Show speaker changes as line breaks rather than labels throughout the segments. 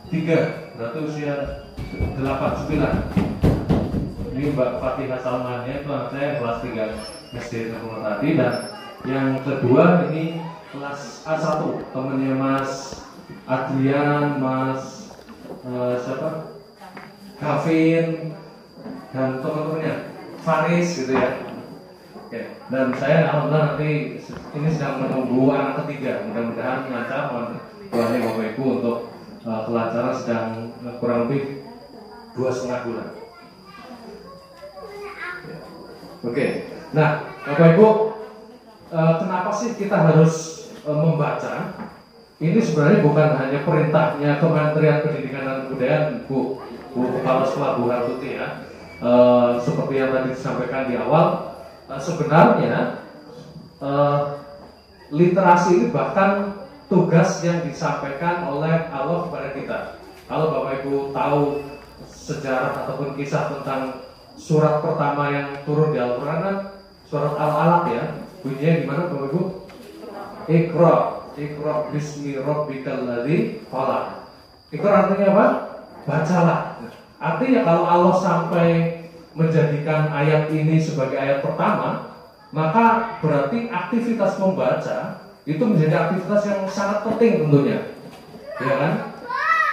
3, berarti usia 8, 9. Ini Mbak Fatihah Salmannya itu anak saya kelas 3 SD Negeri tadi. Dan yang kedua ini kelas A1, temennya Mas Adrian, Mas siapa? Kavin dan teman-temannya Faris gitu ya. Oke. Dan saya alhamdulillah nanti ini sedang menunggu anak ketiga. Mudah-mudahan lancar, mohon doanya Bapak Ibu untuk kelancaran. Sedang kurang lebih 2,5 bulan. Oke. Nah, Bapak Ibu, kenapa sih kita harus membaca? Ini sebenarnya bukan hanya perintahnya Kementerian Pendidikan dan Kebudayaan, Bu Kepala Sekolah Bu Hartuti ya. Seperti yang tadi disampaikan di awal, sebenarnya literasi ini bahkan tugas yang disampaikan oleh Allah kepada kita. Kalau Bapak Ibu tahu sejarah ataupun kisah tentang surat pertama yang turun di Al-Quran kan surat Al-Alaq ya. Bunyinya gimana Bapak Ibu? Iqra bismi rabbikal ladzi khalaq. Iqra artinya apa? Bacalah. Artinya kalau Allah sampai menjadikan ayat ini sebagai ayat pertama, maka berarti aktivitas membaca itu menjadi aktivitas yang sangat penting tentunya, ya kan?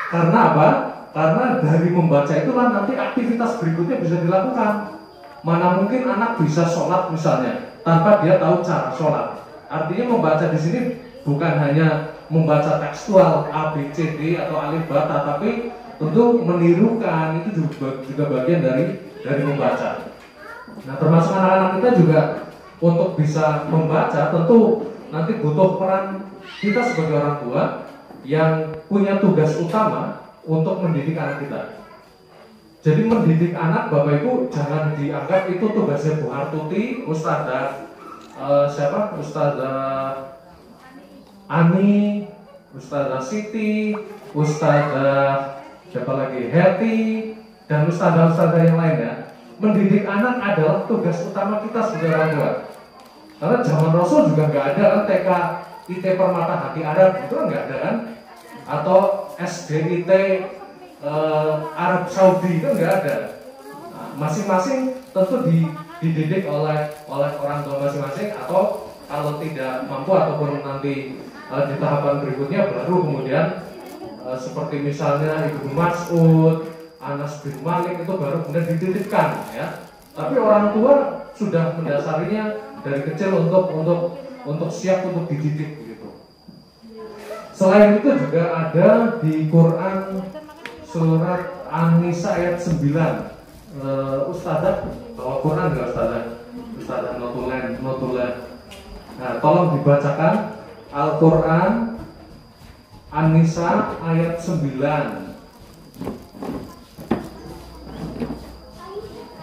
Karena apa? Karena dari membaca itulah nanti aktivitas berikutnya bisa dilakukan. Mana mungkin anak bisa sholat misalnya tanpa dia tahu cara sholat. Artinya membaca di sini bukan hanya membaca tekstual A, B, C, D atau alif bata, tapi tentu menirukan itu juga bagian dari membaca. Nah, termasuk anak-anak kita juga untuk bisa membaca tentu nanti butuh peran kita sebagai orang tua yang punya tugas utama untuk mendidik anak kita. Jadi mendidik anak Bapak Ibu jangan dianggap itu tugasnya Bu Hartuti, Ustazah siapa? Ustazah Ani, Ustazah Siti, Ustazah siapa lagi? Heti, dan ustazah-ustazah yang lainnya. Mendidik anak adalah tugas utama kita sebagai orang tua. Karena zaman Rasul juga nggak ada kan TK IT Permata Hati Arab itu kan nggak ada kan? Atau SDIT Arab Saudi itu nggak ada. Nah, masing-masing tentu dididik oleh orang tua masing-masing, atau kalau tidak mampu ataupun nanti di tahapan berikutnya baru kemudian seperti misalnya Ibnu Mas'ud, Anas bin Malik itu baru kemudian dititipkan ya. Tapi orang tua sudah mendasarinya dari kecil untuk siap untuk dididik begitu. Selain itu juga ada di Quran surat An-Nisa ayat 9. Ustazah bawa Quran enggak Ustazah notulen. Nah, tolong dibacakan Al-Quran An-Nisa ayat 9.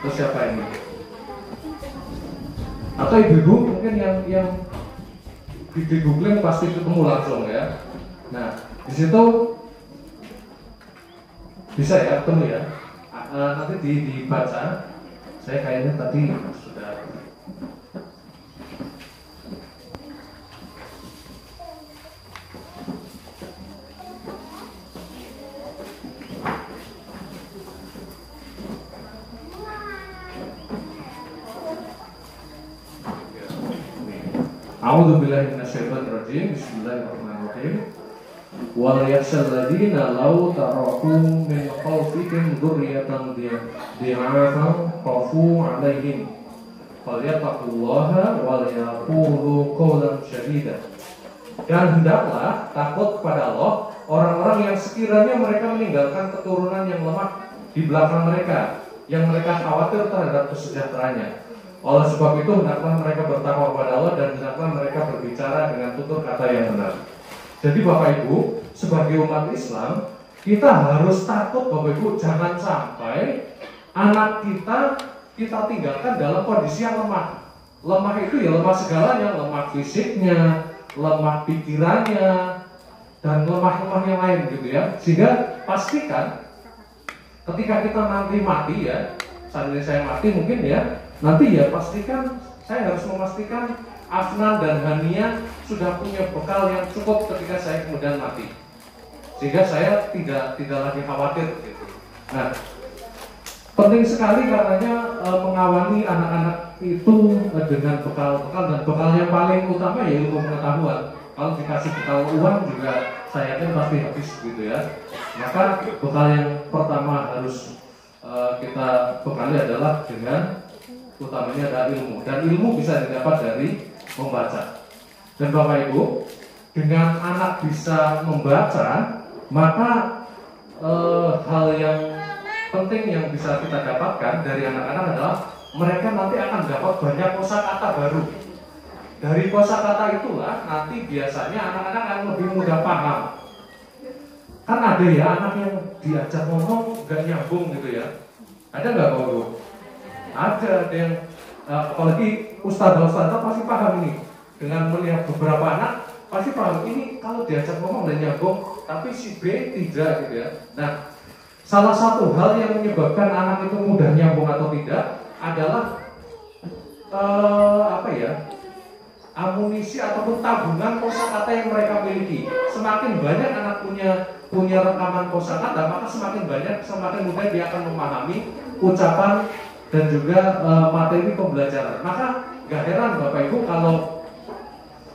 Terus siapa ini? Atau ibu-ibu mungkin yang di googling pasti ketemu langsung ya. Nah, di situ bisa ya ketemu ya. Nanti dibaca. Saya kayaknya tadi sudah. A'udzubillahi minasyaitonirrajim. Bismillahirrahmanirrahim. Wal yakhshal ladzina law taraku min khalfihim dzurriyyatan dha'afan khafu 'alaihim falyattaqullaha wal yaqulu qawlan syadida. Dan hendaklah takut kepada Allah orang-orang yang sekiranya mereka meninggalkan keturunan yang lemah di belakang mereka, yang mereka khawatir terhadap kesejahteraannya. Oleh sebab itu hendaklah mereka bertakwa kepada Allah dan hendaklah mereka berbicara dengan tutur kata yang benar. Jadi Bapak Ibu, sebagai umat Islam, kita harus takut Bapak Ibu, jangan sampai anak kita tinggalkan dalam kondisi yang lemah. Lemah itu ya lemah segalanya, lemah fisiknya, lemah pikirannya, dan lemah-lemah yang lain gitu ya. Sehingga pastikan ketika kita nanti mati ya, seandainya saya mati mungkin ya, nanti ya pastikan saya harus memastikan Afnan dan Hania sudah punya bekal yang cukup ketika saya kemudian mati. sehingga saya tidak lagi khawatir gitu. Nah, penting sekali karenanya mengawali anak-anak itu dengan bekal-bekal, dan bekal yang paling utama ya ilmu pengetahuan. Kalau dikasih bekal uang juga saya yakin pasti habis gitu ya. Maka bekal yang pertama harus kita bekali adalah dengan utamanya adalah ilmu, dan ilmu bisa didapat dari membaca. Dan Bapak Ibu, dengan anak bisa membaca, maka hal yang penting yang bisa kita dapatkan dari anak-anak adalah mereka nanti akan dapat banyak kosakata baru. Dari kosakata itulah nanti biasanya anak-anak akan lebih mudah paham. Kan ada ya anak yang diajak ngomong gak nyambung gitu ya. Ada nggak Bapak Ibu? Ada yang apalagi ustadz-ustadz pasti paham ini. Dengan melihat beberapa anak pasti paham ini kalau diajak ngomong dan nyambung, tapi si B tidak gitu ya. Nah, salah satu hal yang menyebabkan anak itu mudah nyambung atau tidak adalah amunisi ataupun tabungan kosakata yang mereka miliki. Semakin banyak anak punya rekaman kosakata, maka semakin mudah dia akan memahami ucapan dan juga materi pembelajaran. Maka gak heran Bapak Ibu kalau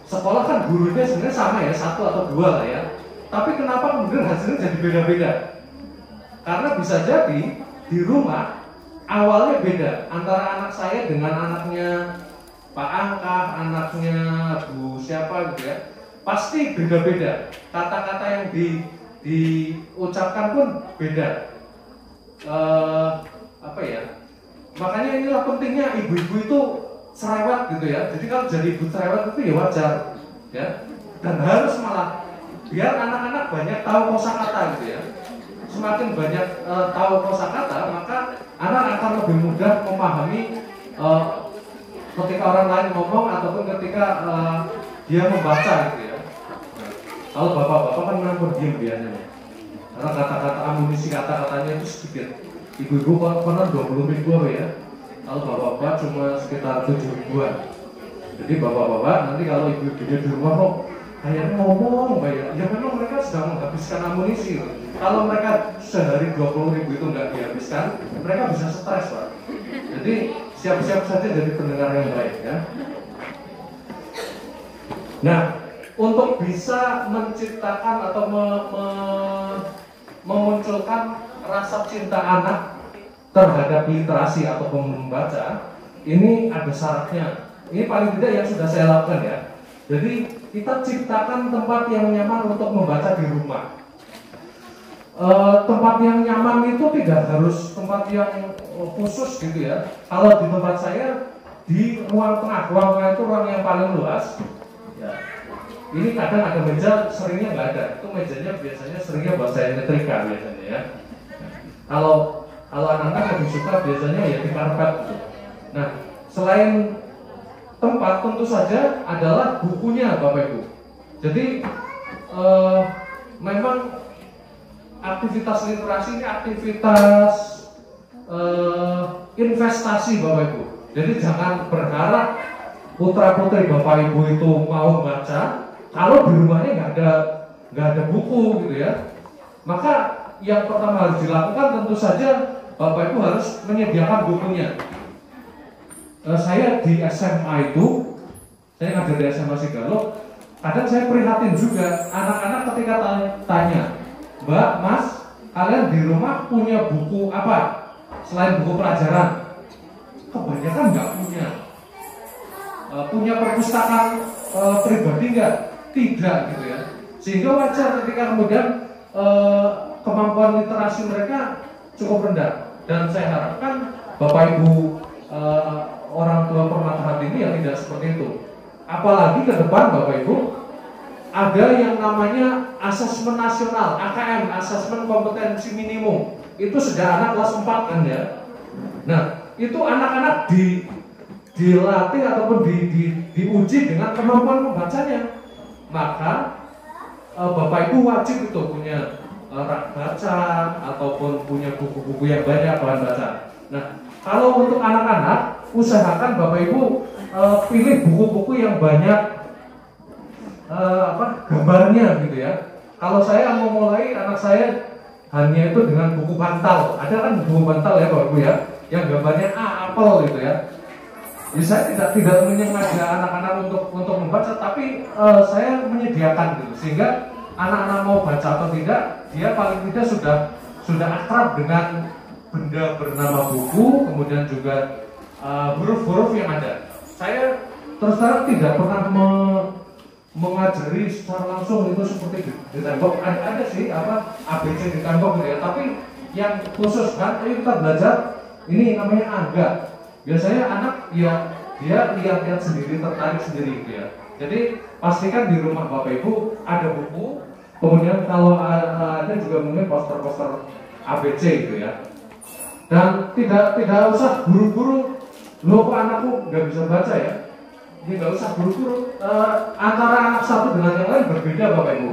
sekolah kan gurunya sebenarnya sama ya, 1 atau 2 lah ya. Tapi kenapa kemudian hasilnya jadi beda-beda? Karena bisa jadi di rumah awalnya beda antara anak saya dengan anaknya Pak Angka, anaknya Bu siapa gitu ya. Pasti beda-beda. Kata-kata yang diucapkan pun beda. Makanya inilah pentingnya ibu-ibu itu cerewet gitu ya. Jadi kalau jadi ibu cerewet itu ya wajar ya. Dan harus malah biar anak-anak banyak tahu kosakata gitu ya. Semakin banyak tahu kosakata, maka anak akan lebih mudah memahami ketika orang lain ngomong ataupun ketika dia membaca gitu ya. Kalau bapak-bapak kan memang diam biasanya, karena kata-kata amunisi kata-katanya itu sedikit. Ibu-ibu konon 20.000 ya. Kalau bapak-bapak cuma sekitar 7 ribuan. Jadi bapak-bapak nanti kalau ibu-ibunya di rumah kok kayaknya ngomong ya memang mereka sedang menghabiskan amunisi. Kalau mereka sehari 20.000 itu nggak dihabiskan, mereka bisa stres Pak. Jadi siap-siap saja jadi pendengar yang baik ya. Nah, untuk bisa menciptakan atau memunculkan rasa cinta anak terhadap literasi atau membaca, ini ada syaratnya. Ini paling tidak yang sudah saya lakukan ya. Jadi kita ciptakan tempat yang nyaman untuk membaca di rumah. Tempat yang nyaman itu tidak harus tempat yang khusus gitu ya. Kalau di tempat saya di ruang tengah itu ruang yang paling luas. Ya. Ini kadang ada meja, seringnya nggak ada. Itu mejanya biasanya seringnya buat saya nyetrika biasanya ya. Kalau anak-anak lebih suka biasanya ya di karpet gitu. Nah, selain tempat tentu saja adalah bukunya Bapak Ibu. Jadi memang aktivitas literasi ini aktivitas investasi Bapak Ibu. Jadi jangan berharap putra putri Bapak Ibu itu mau baca kalau di rumahnya nggak ada buku gitu ya. Maka yang pertama harus dilakukan tentu saja Bapak Ibu harus menyediakan bukunya. Saya di SMA itu, saya ngajar di SMA Sigalo, kadang saya prihatin juga anak-anak ketika tanya, Mbak, Mas, kalian di rumah punya buku apa selain buku pelajaran? Kebanyakan nggak punya. Punya perpustakaan pribadi nggak? Tidak gitu ya. Sehingga wajar ketika kemudian kemampuan literasi mereka cukup rendah. Dan saya harapkan Bapak Ibu orang tua permata hati ini yang tidak seperti itu. Apalagi ke depan Bapak Ibu ada yang namanya asesmen nasional, AKM, asesmen kompetensi minimum. Itu sejak anak kelas 4 kan ya. Nah, itu anak-anak dilatih ataupun diuji dengan kemampuan membacanya. Maka Bapak Ibu wajib itu punya rak baca ataupun punya buku-buku yang banyak bahan baca. Nah, kalau untuk anak-anak usahakan Bapak Ibu pilih buku-buku yang banyak gambarnya gitu ya. Kalau saya memulai anak saya hanya itu dengan buku bantal. Ada kan buku bantal ya Bapak Ibu ya, yang gambarnya apel gitu ya. Ya saya tidak menyengaja anak-anak untuk membaca, tapi saya menyediakan gitu sehingga anak-anak mau baca atau tidak, dia paling tidak sudah akrab dengan benda bernama buku, kemudian juga huruf-huruf yang ada. Saya terus terang tidak pernah mengajari secara langsung itu seperti di tembok. Ada sih apa ABC di tembok gitu ya, tapi yang khusus kan kita belajar ini namanya angga. Biasanya anak ya dia lihat-lihat sendiri, tertarik sendiri gitu ya. Jadi pastikan di rumah Bapak Ibu ada buku, kemudian kalau ada juga mungkin poster-poster ABC gitu ya. Dan tidak usah buru-buru, loh kok anakku nggak bisa baca ya. Ini nggak usah buru-buru. Antara anak satu dengan yang lain berbeda Bapak Ibu.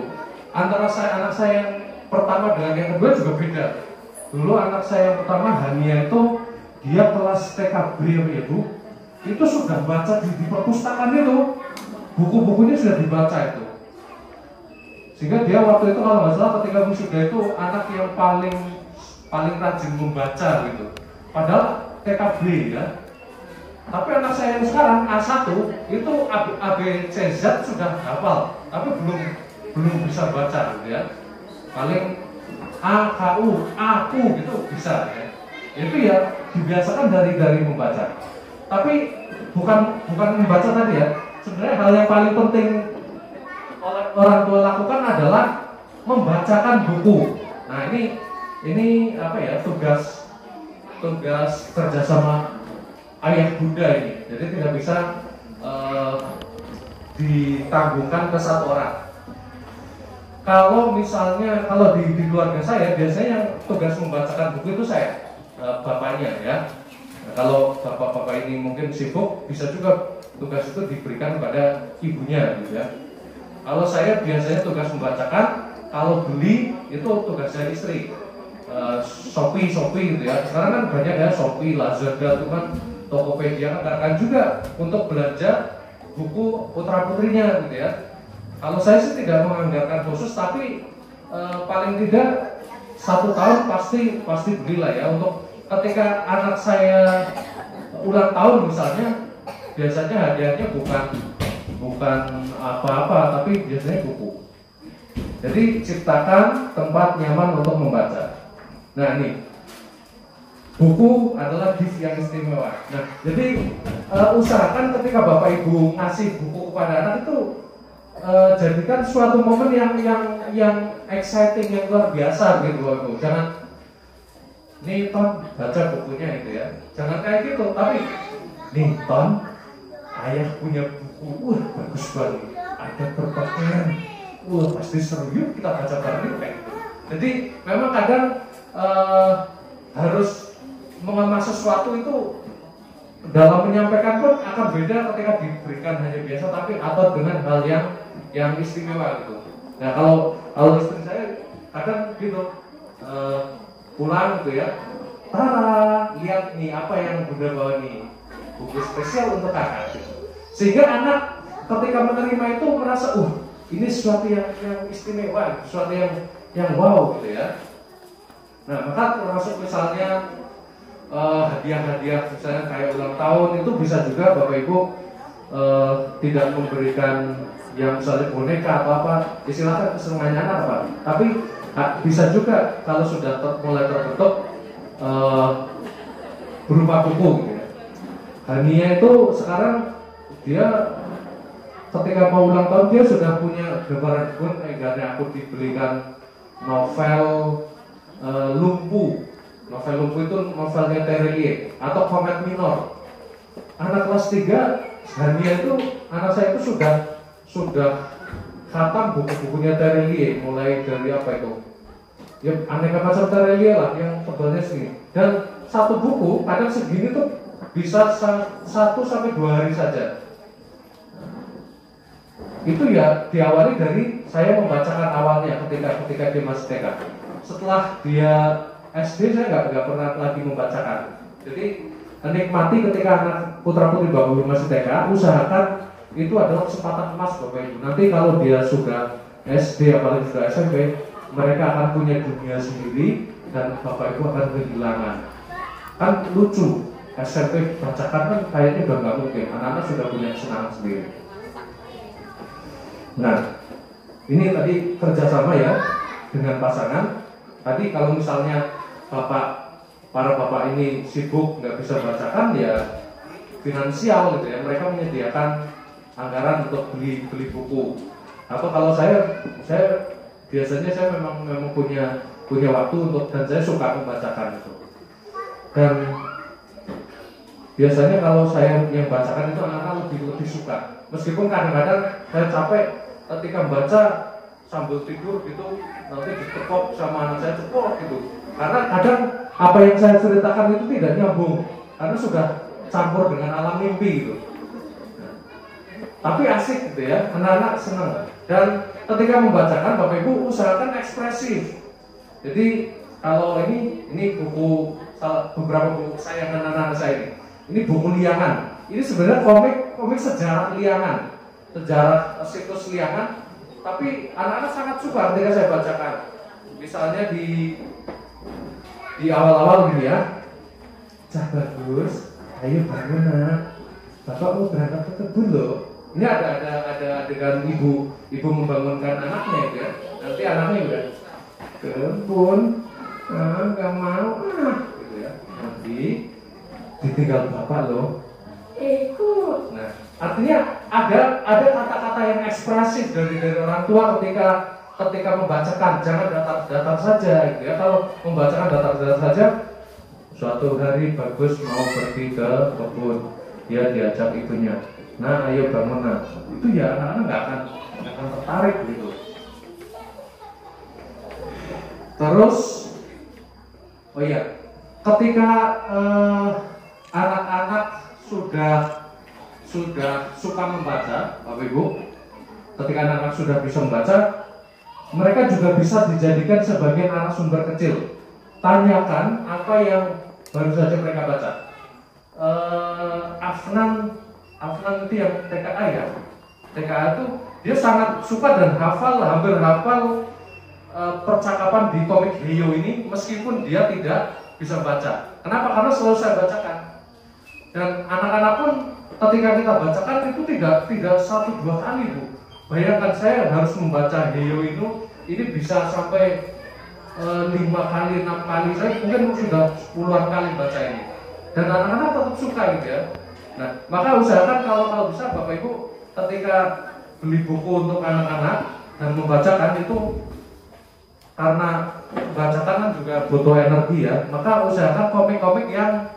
Antara anak saya yang pertama dengan yang kedua juga beda. Dulu anak saya yang pertama Hania itu dia kelas TKB ya Ibu, itu sudah baca di perpustakaan itu, buku-bukunya sudah dibaca itu. Sehingga dia waktu itu kalau nggak salah ketika wisuda itu anak yang paling rajin membaca gitu. Padahal TKB ya. Tapi anak saya yang sekarang A1 itu ABCZ sudah hafal, tapi belum bisa baca gitu ya. Paling AKU, aku gitu bisa ya. Itu ya dibiasakan dari membaca. Tapi bukan membaca tadi ya. Sebenarnya hal yang paling penting orang tua lakukan adalah membacakan buku. Nah, ini apa ya, tugas kerjasama ayah bunda ini. Jadi tidak bisa ditanggungkan ke satu orang. Kalau misalnya di keluarga saya biasanya yang tugas membacakan buku itu saya, bapaknya ya. Nah, kalau bapak-bapak ini mungkin sibuk, bisa juga tugas itu diberikan kepada ibunya gitu ya. Kalau saya biasanya tugas membacakan, kalau beli itu tugasnya istri. Shopee gitu ya. Sekarang kan banyak ya Shopee, Lazada itu kan, Tokopedia kan juga untuk belanja buku putra-putrinya gitu ya. Kalau saya sih tidak menganggarkan khusus, tapi paling tidak 1 tahun pasti belilah ya, untuk ketika anak saya ulang tahun misalnya, biasanya hadiahnya bukan apa-apa, tapi biasanya buku. Jadi ciptakan tempat nyaman untuk membaca. Nah ini buku adalah gift yang istimewa. Nah jadi usahakan ketika Bapak Ibu ngasih buku kepada anak itu jadikan suatu momen yang exciting, yang luar biasa gitu Bapak Ibu. Jangan nih Ton baca bukunya itu ya. Jangan kayak gitu, tapi nih Ton, ayah punya buku, bagus banget. Ada berpakaian, pasti seru, yuk kita baca bareng kayak gitu. Jadi memang kadang harus mengemas sesuatu itu dalam menyampaikan pun akan beda ketika diberikan hanya biasa, tapi atau dengan hal yang istimewa gitu. Nah kalau istri saya kadang gitu pulang gitu ya, Tara lihat nih apa yang Bunda bawa nih, buku spesial untuk kakak gitu. Sehingga anak ketika menerima itu merasa ini sesuatu yang istimewa, sesuatu yang wow gitu ya. Nah maka termasuk misalnya hadiah-hadiah misalnya kayak ulang tahun itu bisa juga Bapak Ibu tidak memberikan yang misalnya boneka atau apa, istilahnya kesenangannya apa, tapi bisa juga kalau sudah mulai terbentuk berupa buku gitu ya. Hania itu sekarang dia ketika mau ulang tahun dia sudah punya gambaran pun, aku dibelikan novel Lumpuh. Novel Lumpuh itu novelnya Terelie atau Komet Minor. Anak kelas 3 Hania itu, anak saya itu sudah khatam buku-bukunya Terelie, mulai dari apa itu ya, aneka macam Terelie lah yang tebalnya segini. Dan satu buku kadang segini tuh bisa 1 sampai 2 hari saja. Itu ya diawali dari saya membacakan awalnya ketika dia masih TK. Setelah dia SD saya nggak pernah lagi membacakan. Jadi nikmati ketika anak putra putri Bapak Ibu masih TK, usahakan itu adalah kesempatan emas Bapak Ibu. Nanti kalau dia sudah SD apalagi sudah SMP, mereka akan punya dunia sendiri dan bapak ibu akan kehilangan. Kan lucu, SMP bacakan kan kayaknya udah nggak mungkin, anak-anak sudah punya kesenangan sendiri. Nah, ini tadi kerjasama ya dengan pasangan. Tadi kalau misalnya para bapak ini sibuk nggak bisa bacakan ya finansial gitu ya, mereka menyediakan anggaran untuk beli buku. Atau kalau saya biasanya saya memang punya waktu untuk, dan saya suka membacakan itu. Dan biasanya kalau saya yang bacakan itu anak-anak lebih suka. Meskipun kadang-kadang saya capek ketika membaca sambil tidur gitu, nanti ditekuk sama anak saya cepot gitu. Karena kadang apa yang saya ceritakan itu tidak nyambung, karena sudah campur dengan alam mimpi gitu. Tapi asik gitu ya, anak-anak senang. Dan ketika membacakan, Bapak Ibu usahakan ekspresif. Jadi kalau ini buku, beberapa buku kesayangan anak-anak saya ini. Ini buku Liangan. Ini sebenarnya komik sejarah Liangan, sejarah situs Liangan. Tapi anak-anak sangat suka ketika saya bacakan. Misalnya di awal-awal gini ya, Cah Bagus, ayo bangun nak, bapak mau berangkat ke kebun loh. Ini ada adegan ibu membangunkan anaknya gitu ya. Nanti anaknya udah kebun, nggak mau gitu ya. Nanti ditinggal bapak loh, ikut. Nah, artinya ada kata-kata yang ekspresif dari orang tua ketika membacakan. Jangan datar saja gitu ya. Kalau membacakan datar saja, suatu hari Bagus mau pergi ke kebun, dia diajak ibunya, nah ayo bangun nak. Itu ya anak-anak nggak akan tertarik gitu. Terus oh iya, ketika anak-anak sudah suka membaca, Bapak Ibu, ketika anak-anak sudah bisa membaca, mereka juga bisa dijadikan sebagai narasumber kecil. Tanyakan apa yang baru saja mereka baca. Afnan itu yang TKA ya. TKA itu dia sangat suka dan hampir hafal percakapan di komik Heyo ini, meskipun dia tidak bisa baca. Kenapa? Karena selalu saya bacakan. Dan anak-anak pun ketika kita bacakan itu tidak 1-2 kali, Bu. Bayangkan saya harus membaca Heyo ini bisa sampai 5 kali, 6 kali, saya mungkin sudah puluhan kali baca ini. Dan anak-anak tetap suka gitu ya. Nah, maka usahakan kalau bisa Bapak Ibu ketika beli buku untuk anak-anak dan membacakan itu, karena membacakan kan juga butuh energi ya, maka usahakan komik-komik yang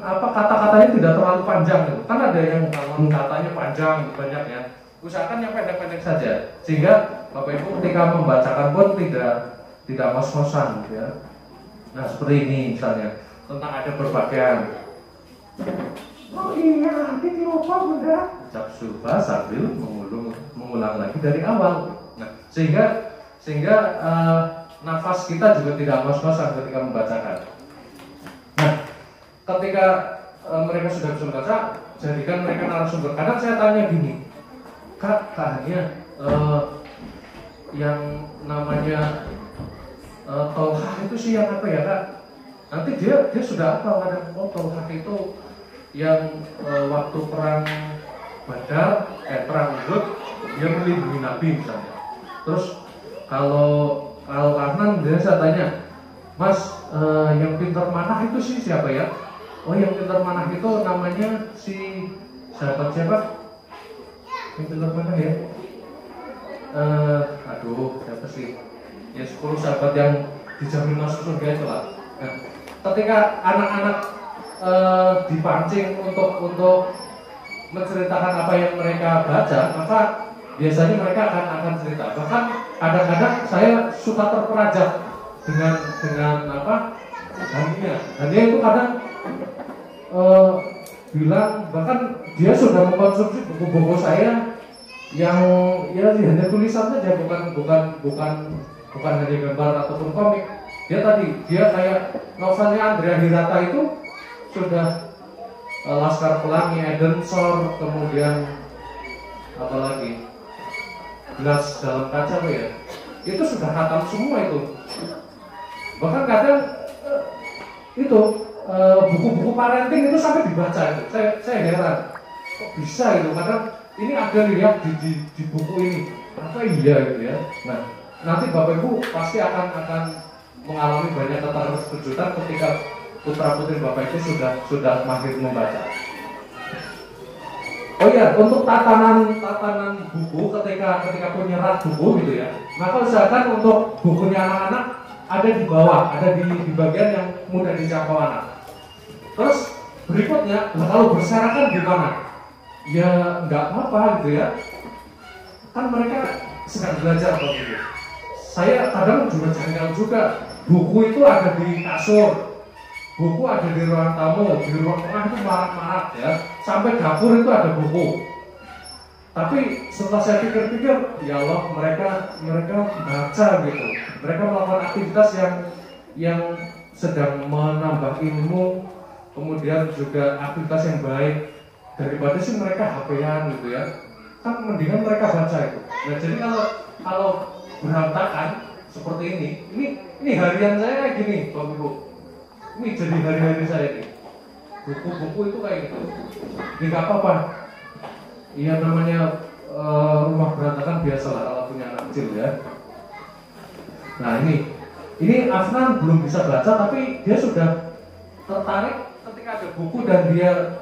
kata-katanya tidak terlalu panjang gitu. Kan ada yang katanya panjang banyak ya. Usahakan yang pendek-pendek saja, sehingga Bapak Ibu ketika membacakan pun tidak ngos-ngosan gitu ya. Nah, seperti ini misalnya tentang ada berpakaian. Oh iya, nanti lupa Bunda. Ucap Subha sambil mengulang lagi dari awal. Nah, sehingga nafas kita juga tidak ngos-ngosan ketika membacakan. Nah, ketika mereka sudah bisa membaca, jadikan mereka narasumber. Kadang saya tanya gini, Kak hanya yang namanya Tolhah itu sih yang apa ya Kak? Nanti dia sudah apa? Kadang Tolhah itu yang waktu perang Badar, perang Uhud, dia melindungi Nabi misalnya. Terus kalau Karnan, dia saya tanya, Mas, yang pintar manah itu sih siapa ya? Oh, yang pintar manah itu namanya si sahabat siapa? Yang pintar manah ya? Siapa sih? Ya 10 sahabat yang dijamin masuk surga itu lah. Nah, ketika anak-anak dipancing untuk menceritakan apa yang mereka baca, maka biasanya mereka akan cerita. Bahkan kadang-kadang saya suka terperajak dengan Hania itu kadang bilang, bahkan dia sudah mengkonsumsi buku-buku saya yang ya hanya tulisan saja, bukan hanya gambar ataupun komik. Dia kayak novelnya Andrea Hirata itu sudah Laskar Pelangi, Eden Sor, kemudian apa lagi? gelas dalam kaca ya, itu sudah khatam semua itu. Bahkan kadang itu buku-buku parenting itu sampai dibaca itu. Saya heran, kok bisa itu? Kadang ini ada lihat di buku ini, apa iya gitu ya. Nah, nanti Bapak Ibu pasti akan mengalami banyak keterkejutan ketika putra putri Bapak itu sudah mahir membaca. Oh iya, untuk tatanan buku ketika punya rak buku gitu ya, maka usahakan untuk bukunya anak-anak ada di bawah, ada di bagian yang mudah dijangkau anak. Terus berikutnya, kalau berserakan gimana? Ya nggak apa-apa gitu ya. Kan mereka sedang belajar begitu. Saya kadang juga janggal juga. Buku itu ada di kasur, buku ada di ruang tamu, di ruang tengah itu marak-marak ya. Sampai dapur itu ada buku. Tapi setelah saya pikir-pikir, ya Allah, mereka baca gitu. Mereka melakukan aktivitas yang sedang menambah ilmu, kemudian juga aktivitas yang baik. Daripada sih mereka HP-an gitu ya. Kan mendingan mereka baca itu. Nah, jadi kalau berantakan seperti ini harian saya kayak gini, Bapak Ibu. Ini jadi hari-hari saya ini. Buku-buku itu kayak gitu. Ini nggak apa-apa. Iya namanya rumah berantakan biasalah kalau punya anak kecil ya. Nah ini Afnan belum bisa baca tapi dia sudah tertarik ketika ada buku dan dia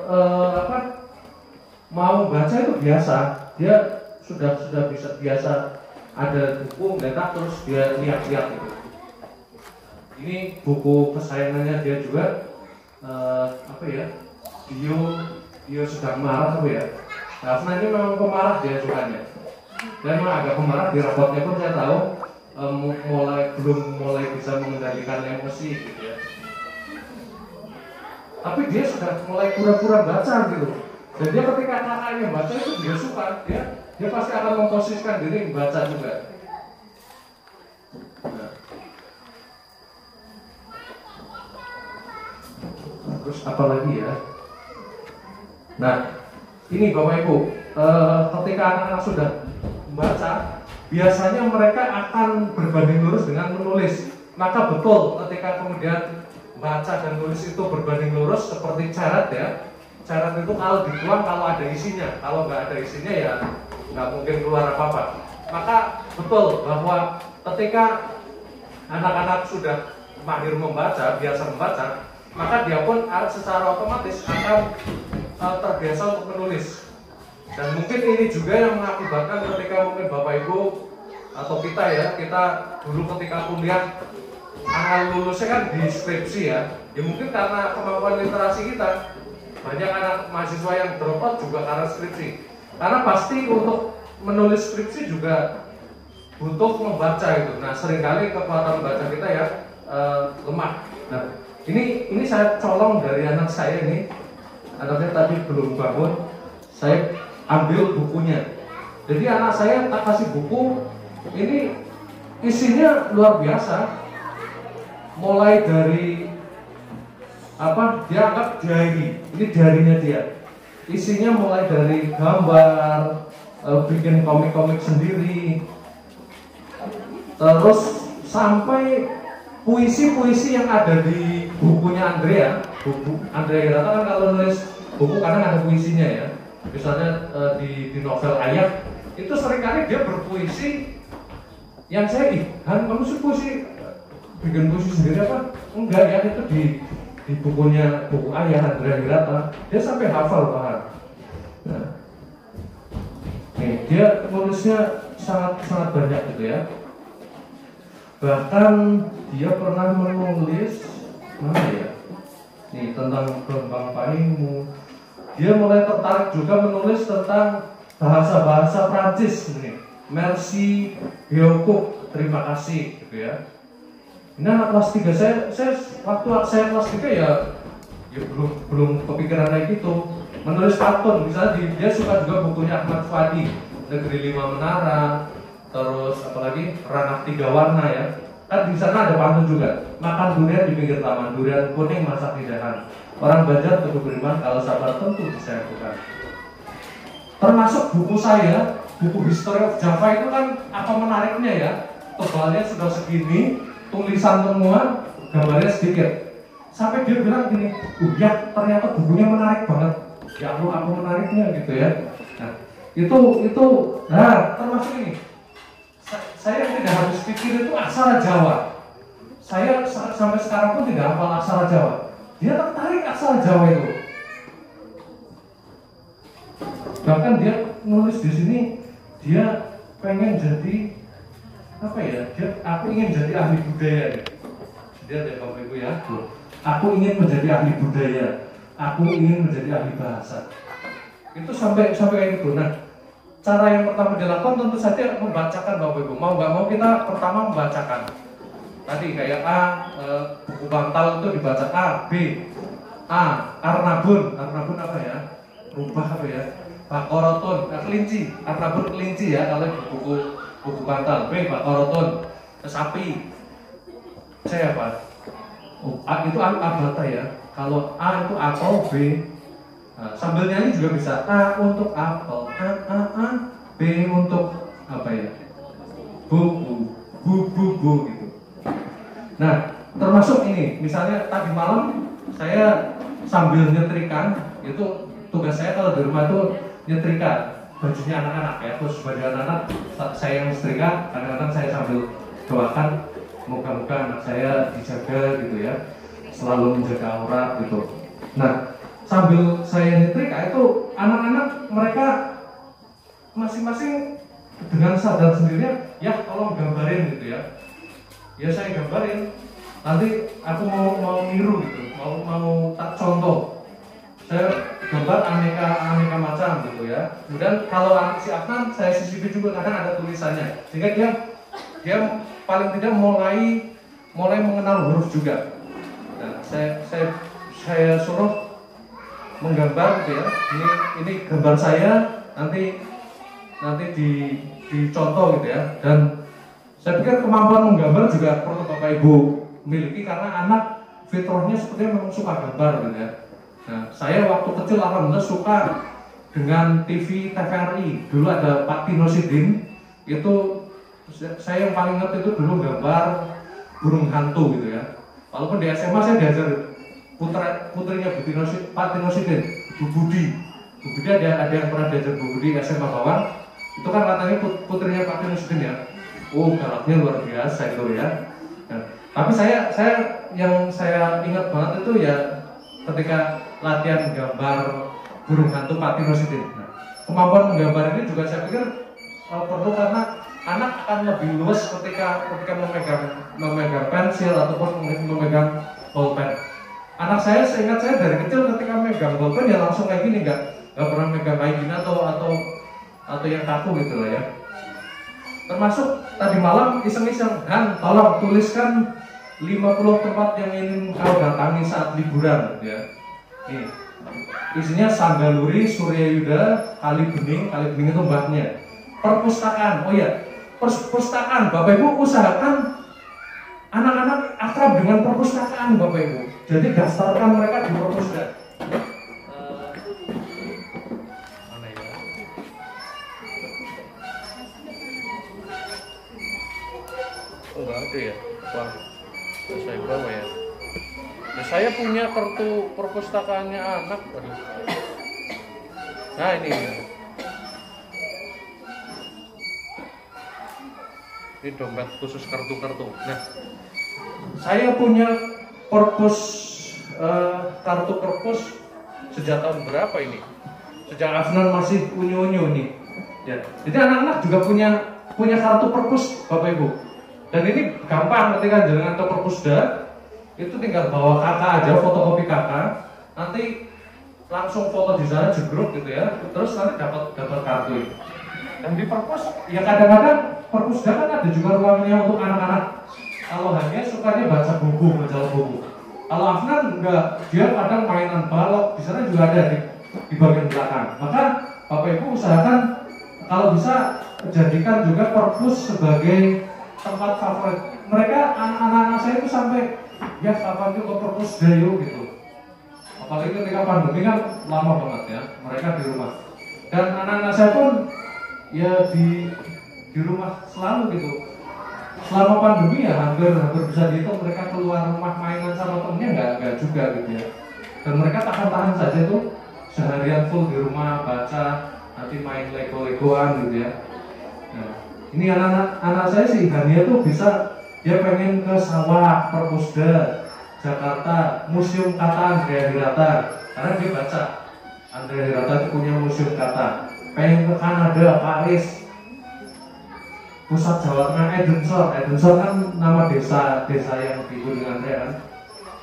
mau baca itu biasa. Dia sudah bisa biasa ada buku mendetak terus dia lihat-lihat gitu. Ini buku kesayangannya dia juga Dio sedang marah apa ya. Nah, ini memang pemarah dia sukanya. Dan memang agak pemarah di rapotnya pun saya tahu belum mulai bisa mengendalikan emosi gitu ya. Tapi dia sudah mulai pura-pura baca gitu. Dan dia ketika kakaknya baca itu dia suka, dia pasti akan memposisikan diri membaca juga. Nah. Terus apa lagi ya? Nah, ini Bapak Ibu, ketika anak-anak sudah membaca, biasanya mereka akan berbanding lurus dengan menulis. Maka betul ketika kemudian baca dan tulis itu berbanding lurus seperti carat ya. Carat itu kalau dituang kalau ada isinya, kalau nggak ada isinya ya nggak mungkin keluar apa-apa. Maka betul bahwa ketika anak-anak sudah mahir membaca, biasa membaca, maka dia pun secara otomatis akan terbiasa untuk menulis. Dan mungkin ini juga yang mengakibatkan ketika mungkin Bapak Ibu atau kita dulu ketika kuliah angka lulusnya kan di skripsi ya mungkin karena kemampuan literasi kita banyak anak mahasiswa yang drop out juga karena skripsi. Karena pasti untuk menulis skripsi juga butuh membaca itu. Nah seringkali kekuatan baca kita ya lemah. Nah ini saya colong dari anak saya ini. Anaknya tadi belum bangun, saya ambil bukunya. Jadi anak saya tak kasih buku, ini isinya luar biasa. Mulai dari dia anggap diary, ini diary-nya dia. Isinya mulai dari gambar, bikin komik-komik sendiri, terus sampai puisi-puisi yang ada di bukunya Andrea. Andrea Hirata kan kalau nulis buku kadang ada puisinya ya. Misalnya di novel Ayat itu seringkali dia berpuisi yang saya kamu sih bikin puisi sendiri apa? Enggak ya, itu di bukunya buku Ayat Andrea Hirata dia sampai hafal bahkan. Nah, dia nulisnya sangat banyak gitu ya. Bahkan dia pernah menulis mana ya? Nih tentang Gelombang Pahingmu. Dia mulai tertarik juga menulis tentang bahasa-bahasa Prancis nih. Merci beaucoup, terima kasih gitu ya. Ini anak kelas 3 saya waktu saya kelas 3 ya belum kepikiran kayak gitu. Menulis pantun, misalnya dia suka juga bukunya Ahmad Fuadi, Negeri 5 Menara, terus apalagi Ranah 3 Warna ya. Kan di sana ada pantun juga. Makan durian di pinggir taman, durian kuning masak di dahan. Orang Banjar teguh beriman, kalau sabar tentu bisa lakukan. Termasuk buku saya buku History of Java itu kan apa menariknya ya, tebalnya sudah segini, tulisan semua, gambarnya sedikit. Sampai dia bilang gini, ya ternyata bukunya menarik banget. Ya apa menariknya gitu ya. Nah, itu nah termasuk ini. Saya tidak habis pikir itu aksara Jawa. Saya sampai sekarang pun tidak hafal aksara Jawa. Dia tertarik aksara Jawa itu. Bahkan dia nulis di sini, dia pengen jadi apa ya? Aku ingin jadi ahli budaya. Dia ada Bapak Ibu ya. Aku ingin menjadi ahli budaya. Aku ingin menjadi ahli bahasa. Itu sampai kayak gitu. Nah, cara yang pertama dilakukan tentu saja membacakan Bapak Ibu. Mau nggak mau kita pertama membacakan. Tadi kayak buku bantal itu dibaca A, B, A, Arnabun apa ya? Rubah apa ya? Bakoroton, kelinci, Arnabun kelinci ya kalau di buku bantal. B, Bakoroton, sapi. C apa? Oh, A itu abata ya. Kalau A itu apel, B sambil nyanyi juga bisa. A untuk apel, A, B untuk apa ya? Bu gitu. Nah, termasuk ini, misalnya tadi malam saya sambil nyetrikan, itu tugas saya kalau di rumah itu nyetrika bajunya anak-anak ya, terus baju anak-anak saya yang setrika, kadang-kadang saya sambil doakan moga-moga anak saya dijaga gitu ya, selalu menjaga aurat gitu. Nah, sambil saya nyetrika itu anak-anak mereka masing-masing dengan sadar sendirinya, ya tolong gambarin gitu ya. Ya saya gambarin, nanti aku mau niru gitu, mau tak contoh. Saya gambar aneka macam gitu ya. Kemudian kalau si Afnan saya sisipi juga kadang ada tulisannya, sehingga dia paling tidak mulai mengenal huruf juga. Nah, saya suruh menggambar gitu ya. Ini gambar saya, nanti dicontoh gitu ya. Dan saya pikir kemampuan menggambar juga perlu Bapak Ibu miliki karena anak fitrahnya sepertinya memang suka gambar gitu ya. Nah, saya waktu kecil alhamdulillah suka dengan TV TVRI. Dulu ada Pak Tino Sidin, itu saya yang paling ngerti itu dulu gambar burung hantu gitu ya. Walaupun di SMA saya diajar putrinya Pak Tino Sidin, Bu Budi ada yang pernah diajar Bu Budi SMA Bawang. Itu kan katanya putrinya Pak Tino Sidin ya. Oh, galaknya luar biasa itu ya. Nah, tapi saya yang saya ingat banget itu ya ketika latihan gambar burung hantu Pak Tino Sidin. Nah, kemampuan menggambar ini juga saya pikir perlu karena anak akan lebih luas ketika memegang pensil ataupun memegang bolpen. Anak saya seingat saya dari kecil ketika memegang bolpen ya langsung kayak gini, nggak pernah megang kayak gini atau yang kaku gitu lah ya. Termasuk tadi malam iseng-iseng, Han tolong tuliskan 50 tempat yang ingin kau datangi saat liburan ya. Nih, isinya Sanggaluri, Suryayuda, Kali Bening itu mbahnya. Perpustakaan, oh iya, perpustakaan Bapak Ibu usahakan anak-anak akrab dengan perpustakaan Bapak Ibu. Jadi daftarkan mereka di perpustakaan. Enggak ada ya? Wah, saya bawa ya. Nah, saya punya kartu perpustakaannya anak. Nah ini dompet khusus kartu-kartu. Nah, saya punya perpus kartu perpus sejak tahun berapa ini? Sejak Afnan masih unyu-unyu nih. Ya, jadi anak-anak juga punya kartu perpus Bapak Ibu. Dan ini gampang ketika jangan ke perpusda, itu tinggal bawa kakak aja, fotokopi kakak, nanti langsung foto di sana jegruk gitu ya, terus nanti dapat kartu itu. Dan di perpus, ya kadang-kadang perpusda kan ada juga ruangnya untuk anak-anak. Kalau hanya sukanya baca buku, majalah buku. Kalau Afnan enggak, dia kadang mainan balok, di sana juga ada di bagian belakang. Maka Bapak Ibu usahakan kalau bisa jadikan juga perpus sebagai tempat favorit. Mereka anak-anak saya itu sampai ya kapan itu ke perpus dayu gitu. Apalagi ketika pandemi kan lama banget ya mereka di rumah. Dan anak-anak saya pun ya di rumah selalu gitu. Selama pandemi ya hampir bisa dihitung mereka keluar rumah mainan sama temennya nggak juga gitu ya. Dan mereka tahan saja tuh seharian full di rumah baca, nanti main lego-legoan gitu ya. Nah, ini anak saya sih Hania tuh bisa, dia pengen ke sawah, Perpusda, Jakarta, Museum Kata Andrea Hirata, karena dia baca Andrea Hirata itu punya museum kata. Pengen ke Kanada, Paris, pusat Jawa Tengah, Edensor kan nama desa yang di Gunung Andrea kan.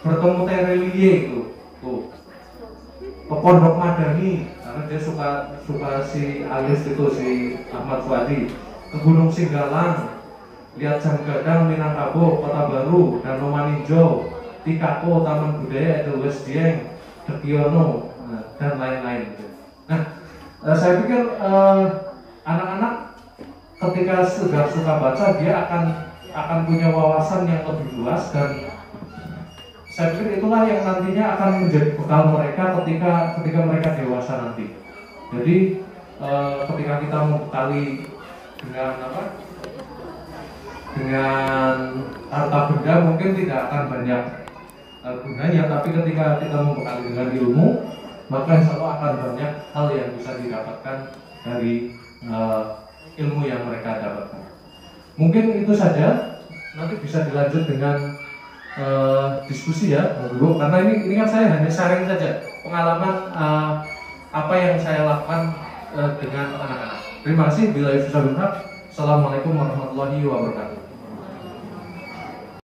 Bertemu Terelie itu, tuh. Ke Pondok Madani, karena dia suka si Alis itu, si Ahmad Fuadi. Ke Gunung Singgalang, lihat Jam Gadang, Minangkabau, Kota Baru, Danau Maninjau, Tikako, Taman Budaya Edelweiss Dieng, Dekiono, dan lain-lain. Nah, saya pikir anak-anak ketika sudah suka baca, dia akan punya wawasan yang lebih luas, dan saya pikir itulah yang nantinya akan menjadi bekal mereka ketika mereka dewasa nanti. Jadi ketika kita membekali dengan dengan harta benda mungkin tidak akan banyak gunanya, tapi ketika kita membekali dengan ilmu, maka insya Allah akan banyak hal yang bisa didapatkan dari ilmu yang mereka dapatkan. Mungkin itu saja, nanti bisa dilanjut dengan diskusi ya dulu, karena ini kan saya hanya sharing saja pengalaman apa yang saya lakukan dengan anak-anak. Terima kasih. Bila Assalamualaikum warahmatullahi wabarakatuh.